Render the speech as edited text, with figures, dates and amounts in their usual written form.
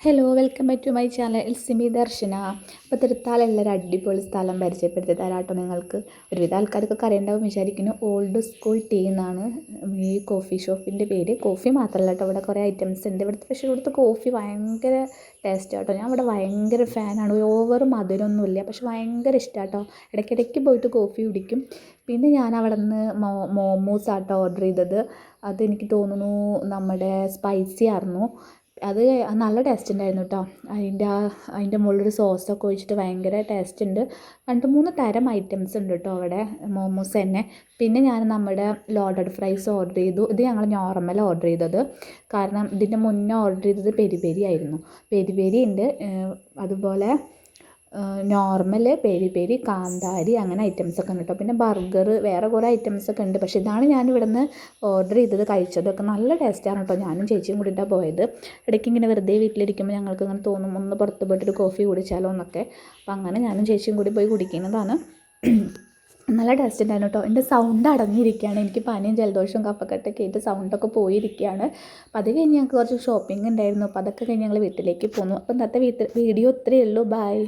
Hello welcome back to my channel ഇൽസിമി ദർശന. അപ്പോൾ തൃത്താലുള്ള ഒരു അടിപൊളി സ്ഥലം പരിചയപ്പെടുത്തി തരാട്ടോ നിങ്ങൾക്ക്. ഒരുവിധ ആൾക്കാർക്കൊക്കെ അറിയണ്ടാവും വിചാരിക്കുന്നു. ഓൾഡ് സ്കൂൾ ടീ എന്നാണ് ഈ കോഫി ഷോപ്പിൻ്റെ പേര്. കോഫി മാത്രമല്ല കേട്ടോ, ഇവിടെ കുറേ ഐറ്റംസ് ഉണ്ട് ഇവിടുത്തെ. പക്ഷേ ഇവിടുത്തെ കോഫി ഭയങ്കര ടേസ്റ്റ് കേട്ടോ. ഞാൻ ഇവിടെ ഭയങ്കര ഫാനാണ്. ഓവർ മധുരമൊന്നുമില്ല, പക്ഷെ ഭയങ്കര ഇഷ്ടമാണ് കേട്ടോ. ഇടയ്ക്കിടയ്ക്ക് പോയിട്ട് കോഫി കുടിക്കും. പിന്നെ ഞാൻ അവിടെ നിന്ന് മോമോസ് ആട്ടോ ഓർഡർ ചെയ്തത്. അതെനിക്ക് തോന്നുന്നു നമ്മുടെ സ്പൈസി ആയിരുന്നു. അത് നല്ല ടേസ്റ്റ് ഉണ്ടായിരുന്നു കേട്ടോ. അതിൻ്റെ മുകളിലൊരു സോസൊക്കെ ഒഴിച്ചിട്ട് ഭയങ്കര ടേസ്റ്റ് ഉണ്ട്. 2-3 തരം ഐറ്റംസ് ഉണ്ട് കേട്ടോ അവിടെ മോമോസ് തന്നെ. പിന്നെ ഞാൻ നമ്മുടെ ലോഡഡ് ഫ്രൈസ് ഓർഡർ ചെയ്തു. ഇത് ഞങ്ങൾ നോർമൽ ഓർഡർ ചെയ്തത്, കാരണം ഇതിൻ്റെ മുന്നേ ഓർഡർ ചെയ്തത് പെരി പെരി ആയിരുന്നു. പെരി പെരി ഉണ്ട്, അതുപോലെ നോർമൽ, പെരി പെരി, കാന്താരി, അങ്ങനെ ഐറ്റംസൊക്കെ ഉണ്ട് കേട്ടോ. പിന്നെ ബർഗർ, വേറെ കുറേ ഐറ്റംസൊക്കെ ഉണ്ട്. പക്ഷേ ഇതാണ് ഞാൻ ഇവിടുന്ന് ഓർഡർ ചെയ്തത്. കഴിച്ചതൊക്കെ നല്ല ടേസ്റ്റാണ് കേട്ടോ. ഞാനും ചേച്ചിയും കൂടിയിട്ടാണ് പോയത്. ഇടയ്ക്ക് ഇങ്ങനെ വെറുതെ വീട്ടിലിരിക്കുമ്പോൾ ഞങ്ങൾക്ക് ഇങ്ങനെ തോന്നും ഒന്ന് പുറത്ത് പോയിട്ടൊരു കോഫി കുടിച്ചാലോ എന്നൊക്കെ. അപ്പോൾ അങ്ങനെ ഞാനും ചേച്ചിയും കൂടി പോയി കുടിക്കുന്നതാണ്. നല്ല ടേസ്റ്റ് ഉണ്ടായിരുന്നു കേട്ടോ. എൻ്റെ സൗണ്ട് അടങ്ങിയിരിക്കുകയാണ്. എനിക്ക് പനിയും ജലദോഷവും കഫക്കെട്ടൊക്കെ ആയിട്ട് സൗണ്ടൊക്കെ പോയിരിക്കുകയാണ്. അപ്പോൾ അത് കഴിഞ്ഞ് ഞങ്ങൾക്ക് കുറച്ച് ഷോപ്പിംഗ് ഉണ്ടായിരുന്നു. അപ്പോൾ അതൊക്കെ കഴിഞ്ഞ് ഞങ്ങൾ വീട്ടിലേക്ക് പോന്നു. അപ്പോൾ ഇന്നത്തെ വീഡിയോ ഇത്രയേ ഉള്ളൂ. ബൈ.